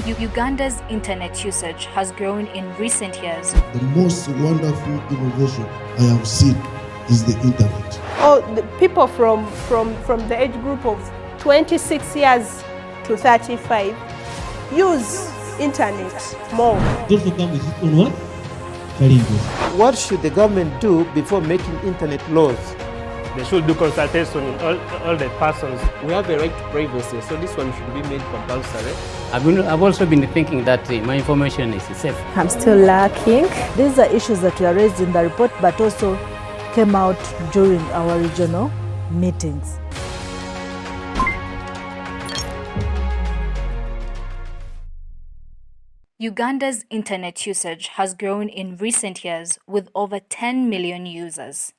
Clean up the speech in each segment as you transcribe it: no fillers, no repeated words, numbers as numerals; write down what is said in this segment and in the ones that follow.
Uganda's internet usage has grown in recent years. The most wonderful innovation I have seen is the internet. Oh, the people from the age group of 26 years to 35 use internet more. It also comes with its own what? Challenges. What should the government do before making internet laws? They should do consultation with all the persons. We have a right to privacy, so this one should be made compulsory. I've also been thinking that my information is safe. I'm still lacking. These are issues that were raised in the report, but also came out during our regional meetings. Uganda's internet usage has grown in recent years with over 10 million users.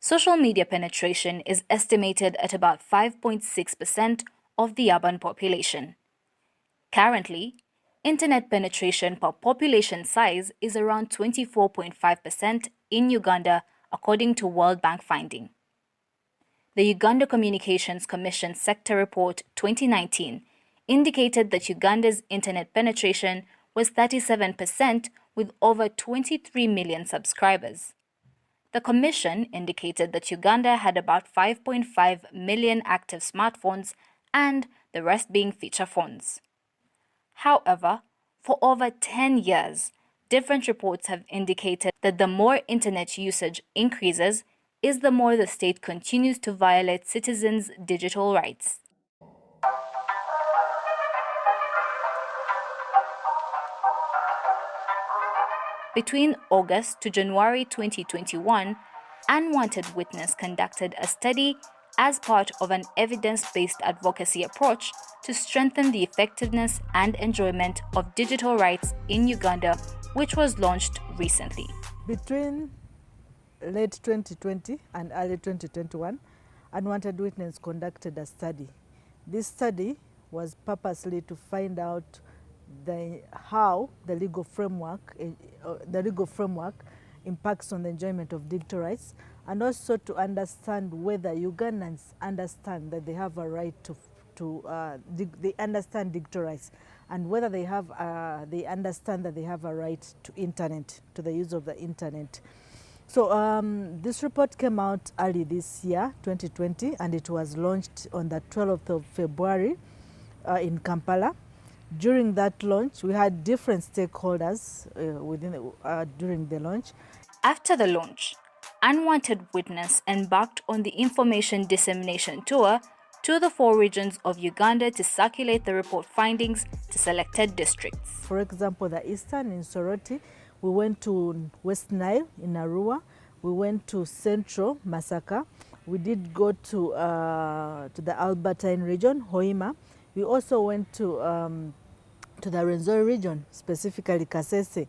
Social media penetration is estimated at about 5.6% of the urban population. Currently, internet penetration per population size is around 24.5% in Uganda, according to World Bank finding. The Uganda Communications Commission Sector Report 2019 indicated that Uganda's internet penetration was 37% with over 23 million subscribers. The Commission indicated that Uganda had about 5.5 million active smartphones and the rest being feature phones. However, for over 10 years, different reports have indicated that the more internet usage increases is the more the state continues to violate citizens' digital rights. Between August to January 2021, Unwanted Witness conducted a study as part of an evidence-based advocacy approach to strengthen the effectiveness and enjoyment of digital rights in Uganda, which was launched recently. Between late 2020 and early 2021, Unwanted Witness conducted a study. This study was purposely to find out how the legal framework impacts on the enjoyment of digital rights, and also to understand whether Ugandans understand that they have a right they understand digital rights, and whether they understand that they have a right to internet, to the use of the internet. So this report came out early this year, 2020, and it was launched on the 12th of February in Kampala. During that launch, we had different stakeholders during the launch. After the launch, Unwanted Witness embarked on the information dissemination tour to the 4 regions of Uganda to circulate the report findings to selected districts. For example, the Eastern in Soroti, we went to West Nile in Arua, we went to Central, Masaka, we did go to the Albertine region, Hoima. We also went to the Rwenzori region, specifically Kasese.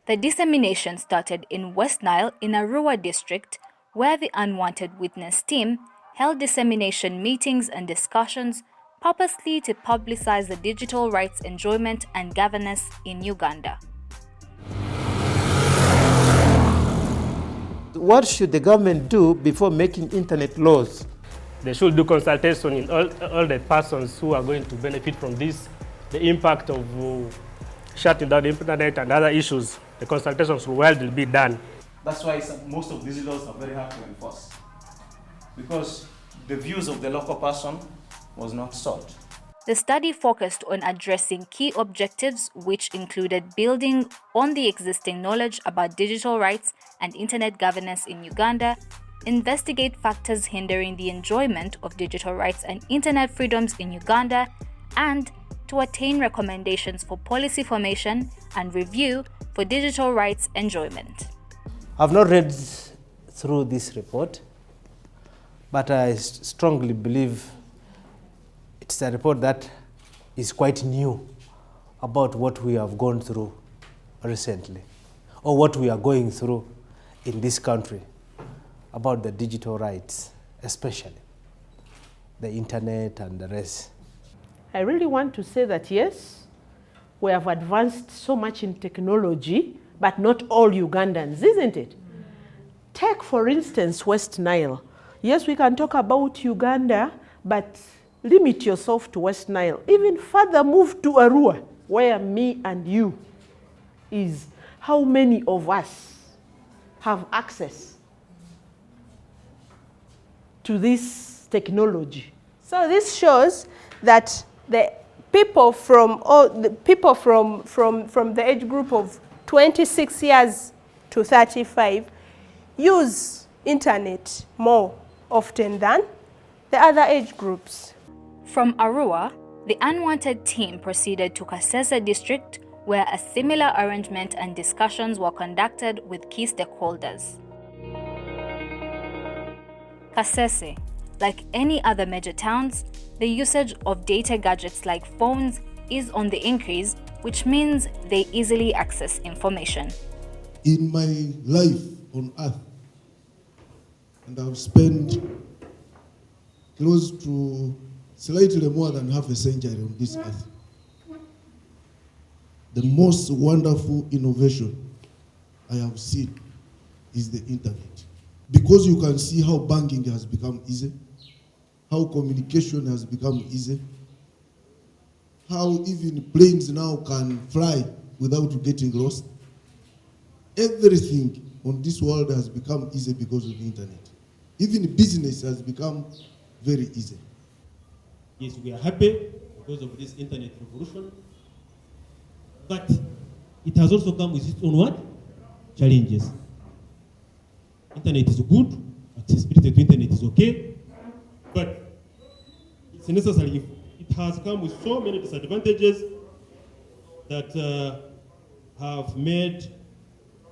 The dissemination started in West Nile in Arua district, where the Unwanted Witness team held dissemination meetings and discussions purposely to publicize the digital rights enjoyment and governance in Uganda. What should the government do before making internet laws? They should do consultation with all the persons who are going to benefit from this, the impact of shutting down the internet and other issues. The consultations will be done. That's why most of these laws are very hard to enforce, because the views of the local person was not sought. The study focused on addressing key objectives, which included building on the existing knowledge about digital rights and internet governance in Uganda, investigate factors hindering the enjoyment of digital rights and internet freedoms in Uganda, and to attain recommendations for policy formation and review for digital rights enjoyment. I've not read through this report, but I strongly believe it's a report that is quite new about what we have gone through recently, or what we are going through in this country about the digital rights, especially the internet and the rest. I really want to say that yes, we have advanced so much in technology, but not all Ugandans, isn't it? Take, for instance, West Nile. Yes, we can talk about Uganda, but limit yourself to West Nile. Even further, move to Arua. where me and you is how many of us have access to this technology. So this shows that the people from the age group of 26 years to 35 use internet more often than the other age groups. From Arua, the Unwanted team proceeded to Kasese district, where a similar arrangement and discussions were conducted with key stakeholders. Kasese, like any other major towns, the usage of data gadgets like phones is on the increase, which means they easily access information. In my life on earth, and I've spent close to slightly more than half a century on this earth, the most wonderful innovation I have seen is the internet. Because you can see how banking has become easy, how communication has become easy, how even planes now can fly without getting lost. Everything on this world has become easy because of the internet. Even business has become very easy. Yes, we are happy because of this internet revolution, but it has also come with its own what? Challenges. Internet is good, accessibility to internet is okay, but it's necessary. It has come with so many disadvantages that have made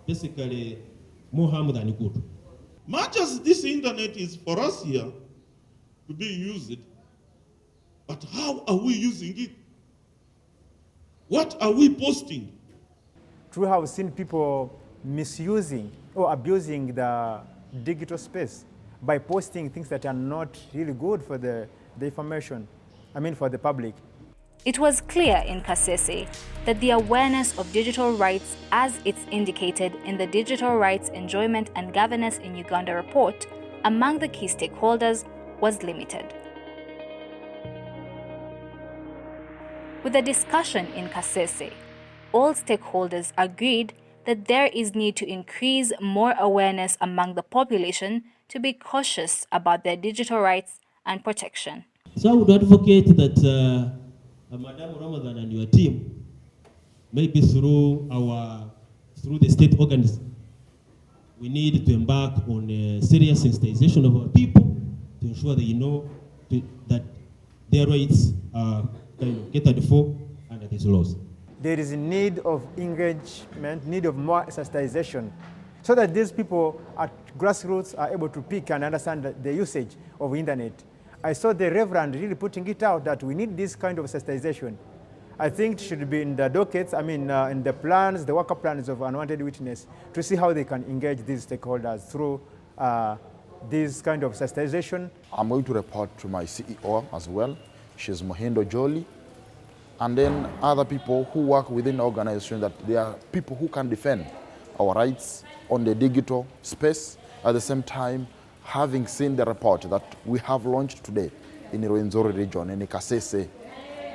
basically more harm than good. Much as this internet is for us here to be used, but how are we using it? What are we posting? We have seen people misusing or abusing the digital space by posting things that are not really good for the information, for the public. It was clear in Kasese that the awareness of digital rights, as it's indicated in the Digital Rights Enjoyment and Governance in Uganda report, among the key stakeholders was limited. With the discussion in Kasese, all stakeholders agreed that there is need to increase more awareness among the population to be cautious about their digital rights and protection. So I would advocate that Madam Ramadan and your team, maybe through the state organs, we need to embark on a serious sensitization of our people to ensure they know that their rights are catered for under these laws. There is a need of engagement, need of more sensitization, so that these people at grassroots are able to pick and understand the usage of internet. I saw the Reverend really putting it out that we need this kind of sensitization. I think it should be in the dockets, in the plans, the worker plans of Unwanted Witness, to see how they can engage these stakeholders through this kind of sensitization. I'm going to report to my CEO as well. She's Mohindo Jolie. And then other people who work within the organization, that they are people who can defend our rights on the digital space. At the same time, having seen the report that we have launched today in the Rwenzori region, in Kasese,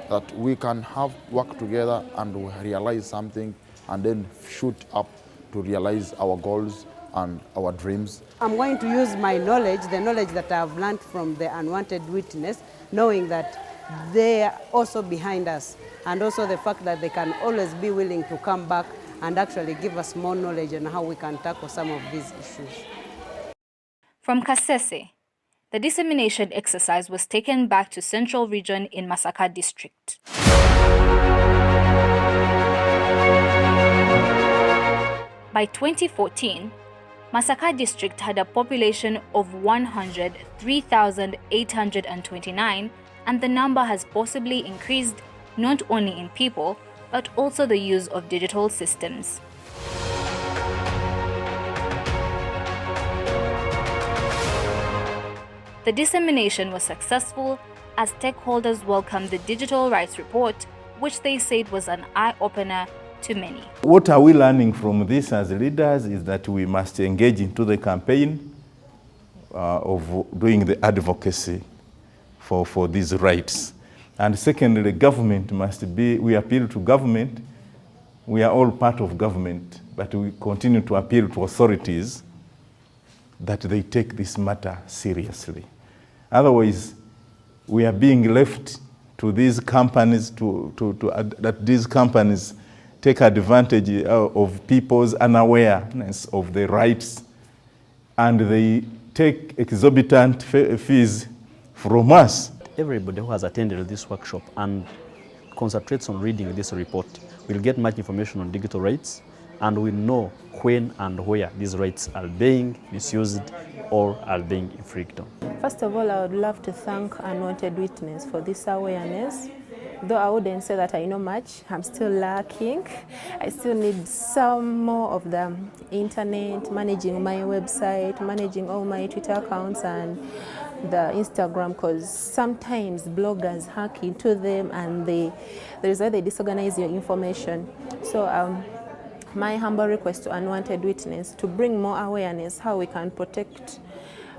that we can work together and realize something and then shoot up to realize our goals and our dreams. I'm going to use my knowledge, the knowledge that I've learned from the Unwanted Witness, knowing that they are also behind us, and also the fact that they can always be willing to come back and actually give us more knowledge on how we can tackle some of these issues. From Kasese, the dissemination exercise was taken back to Central Region in Masaka district. By 2014, Masaka district had a population of 103,829, and the number has possibly increased not only in people, but also the use of digital systems. The dissemination was successful as stakeholders welcomed the Digital Rights Report, which they said was an eye-opener to many. What are we learning from this as leaders is that we must engage into the campaign of doing the advocacy for these rights. And secondly, government must be, we appeal to government. We are all part of government, but we continue to appeal to authorities that they take this matter seriously. Otherwise, we are being left to these companies that these companies take advantage of people's unawareness of their rights, and they take exorbitant fees from us. Everybody who has attended this workshop and concentrates on reading this report will get much information on digital rights and will know when and where these rights are being misused or are being infringed on. First of all, I would love to thank Unwanted Witness for this awareness. Though I wouldn't say that I know much, I'm still lacking. I still need some more of the internet, managing my website, managing all my Twitter accounts and the Instagram, because sometimes bloggers hack into them and there is why they disorganize your information. So my humble request to Unwanted Witness to bring more awareness how we can protect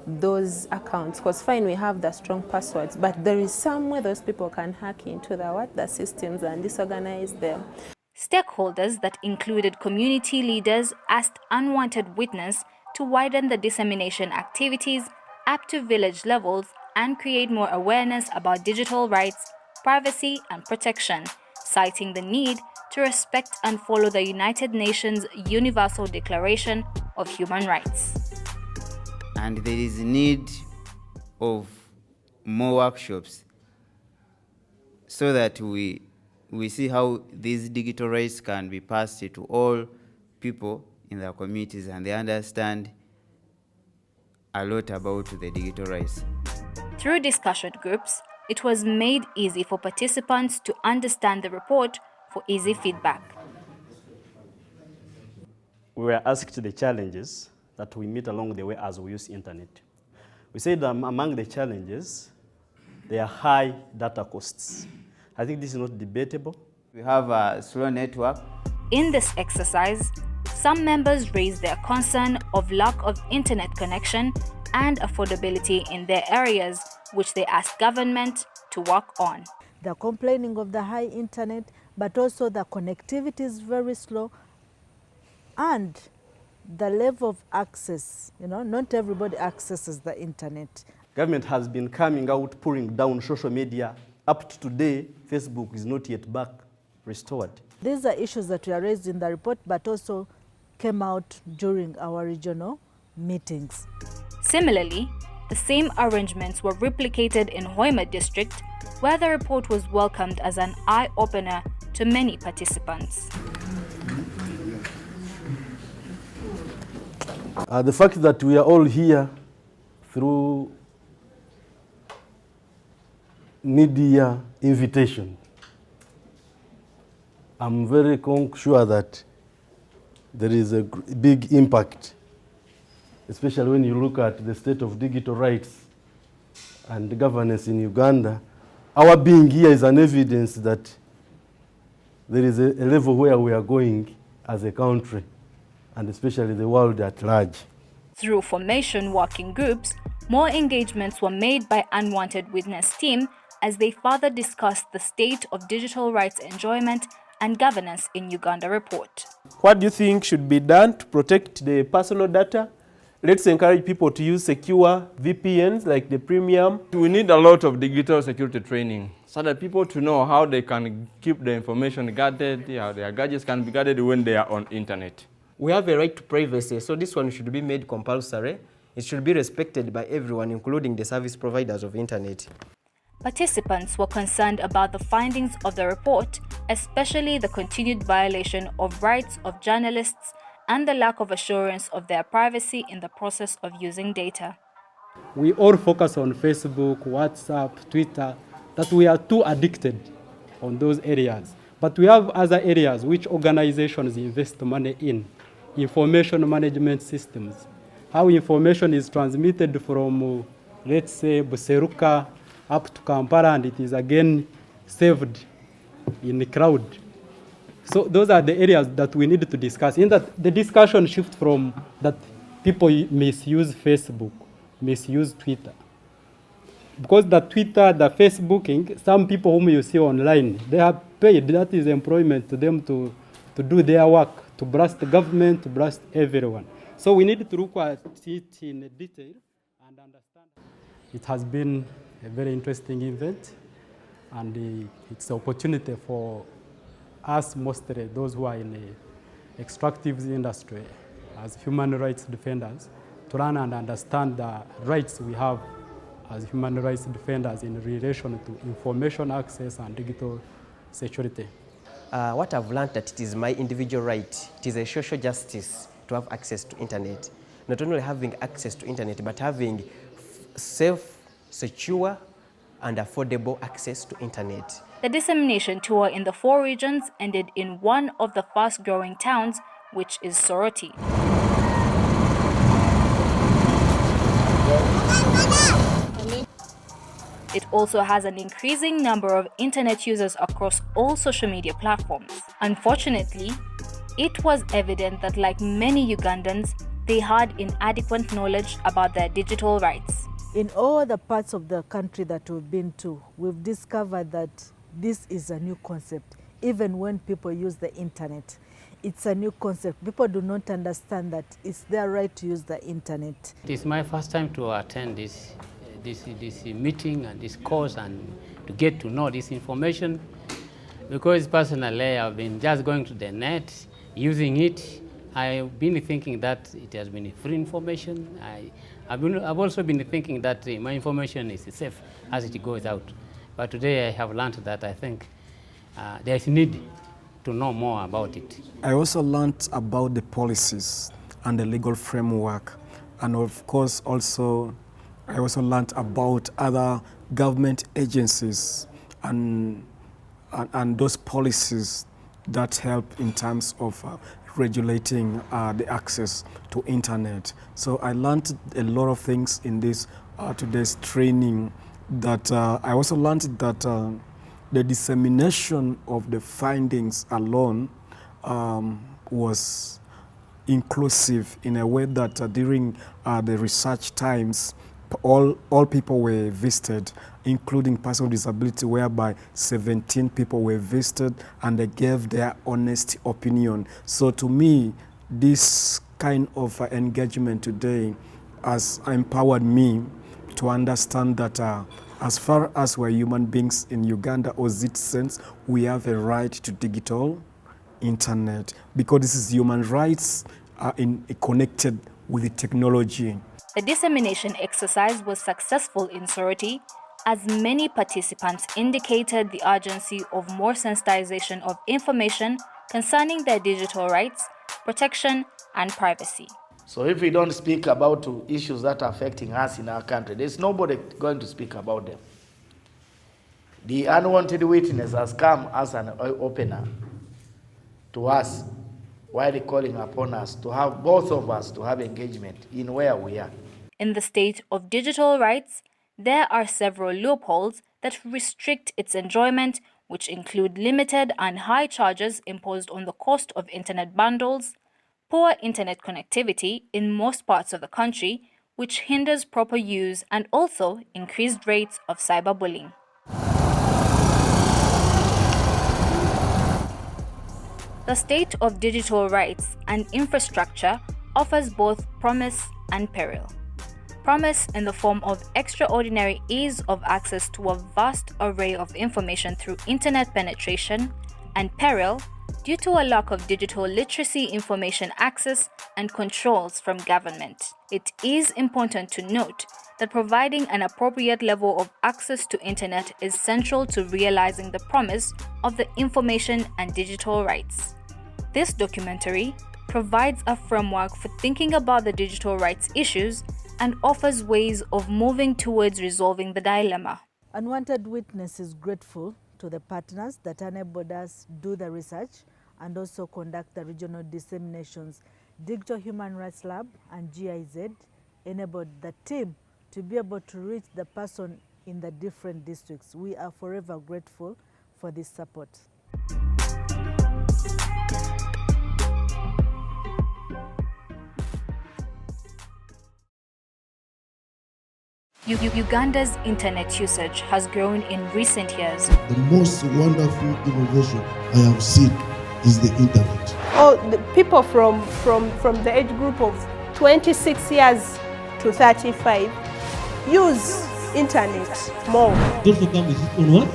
those accounts, because fine, we have the strong passwords, but there is some way those people can hack into the systems and disorganize them. Stakeholders that included community leaders asked Unwanted Witness to widen the dissemination activities up to village levels and create more awareness about digital rights, privacy, and protection, citing the need to respect and follow the United Nations Universal Declaration of Human Rights. And there is need of more workshops so that we see how these digital rights can be passed to all people in their communities and they understand a lot about the digital rights. Through discussion groups, it was made easy for participants to understand the report for easy feedback. We were asked the challenges that we meet along the way as we use internet. We said among the challenges, there are high data costs. I think this is not debatable. We have a slow network. In this exercise, some members raised their concern of lack of internet connection and affordability in their areas, which they asked government to work on. They're complaining of the high internet, but also the connectivity is very slow and the level of access, not everybody accesses the internet. Government has been coming out, pulling down social media. Up to today, Facebook is not yet back restored. These are issues that were raised in the report, but also came out during our regional meetings. Similarly, the same arrangements were replicated in Hoima district, where the report was welcomed as an eye-opener to many participants. The fact that we are all here through media invitation, I'm very sure that there is a big impact, especially when you look at the state of digital rights and governance in Uganda. Our being here is an evidence that there is a level where we are going as a country, and especially the world at large. Through formation working groups, more engagements were made by Unwanted Witness team as they further discussed the state of digital rights enjoyment and governance in Uganda report. What do you think should be done to protect the personal data? Let's encourage people to use secure VPNs like the premium. We need a lot of digital security training so that people to know how they can keep the information guarded, how their gadgets can be guarded when they are on internet. We have a right to privacy, so this one should be made compulsory. It should be respected by everyone, including the service providers of internet. Participants were concerned about the findings of the report, especially the continued violation of rights of journalists and the lack of assurance of their privacy in the process of using data. We all focus on Facebook, WhatsApp, Twitter, that we are too addicted on those areas. But we have other areas which organizations invest money in. Information management systems. How information is transmitted from, let's say, Buseruka up to Kampala, and it is again saved in the cloud. So those are the areas that we need to discuss. In that, the discussion shift from that people misuse Facebook, misuse Twitter, because the Twitter, the Facebooking, some people whom you see online, they are paid. That is employment to them to do their work, to blast the government, to blast everyone. So we need to look at it in detail and understand. It has been a very interesting event, and it's an opportunity for us, mostly those who are in the extractive industry, as human rights defenders, to learn and understand the rights we have as human rights defenders in relation to information access and digital security. What I've learned that it is my individual right, it is a social justice to have access to internet. Not only having access to internet, but having safe, secure, and affordable access to internet. The dissemination tour in the 4 regions ended in one of the fast-growing towns, which is Soroti. It also has an increasing number of internet users across all social media platforms. Unfortunately, it was evident that, like many Ugandans, they had inadequate knowledge about their digital rights. In all the parts of the country that we've been to, we've discovered that this is a new concept. Even when people use the internet, it's a new concept. People do not understand that it's their right to use the internet. It is my first time to attend this meeting and this course and to get to know this information, because personally I've been just going to the net, using it. I've been thinking that it has been free information. I've also been thinking that my information is safe as it goes out. But today I have learned that I think there is need to know more about it. I also learned about the policies and the legal framework, and of course also I also learned about other government agencies and those policies that help in terms of regulating the access to internet. So I learned a lot of things in this today's training. That I also learned that the dissemination of the findings alone was inclusive in a way that during the research times, all people were visited, including persons with disability, whereby 17 people were visited and they gave their honest opinion. So to me, this kind of engagement today has empowered me to understand that as far as we're human beings in Uganda or citizens, we have a right to digital internet, because this is human rights connected with the technology. The dissemination exercise was successful in Soroti, as many participants indicated the urgency of more sensitization of information concerning their digital rights, protection, and privacy. So if we don't speak about issues that are affecting us in our country, there's nobody going to speak about them. The unwanted witness has come as an opener to us, while calling upon us to have both of us to have engagement in where we are. In the state of digital rights, there are several loopholes that restrict its enjoyment, which include limited and high charges imposed on the cost of internet bundles, poor internet connectivity in most parts of the country, which hinders proper use, and also increased rates of cyberbullying. The state of digital rights and infrastructure offers both promise and peril. Promise in the form of extraordinary ease of access to a vast array of information through internet penetration, and peril due to a lack of digital literacy, information access, and controls from government. It is important to note that providing an appropriate level of access to internet is central to realizing the promise of the information and digital rights. This documentary provides a framework for thinking about the digital rights issues and offers ways of moving towards resolving the dilemma. Unwanted Witness is grateful to the partners that enabled us do the research and also conduct the regional disseminations. Digital Human Rights Lab and GIZ enabled the team to be able to reach the person in the different districts. We are forever grateful for this support. Uganda's internet usage has grown in recent years. The most wonderful innovation I have seen is the internet. The people from the age group of 26 years to 35 use internet more. It also comes with its own what?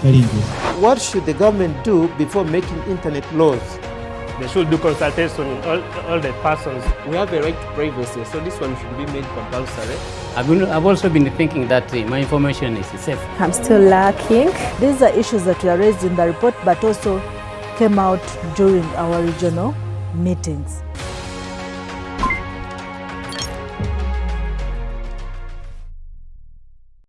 Challenges. What should the government do before making internet laws? They should do consultation with all the persons. We have a right to privacy, so this one should be made compulsory. I've also been thinking that my information is safe. I'm still lacking. These are issues that were raised in the report but also came out during our regional meetings.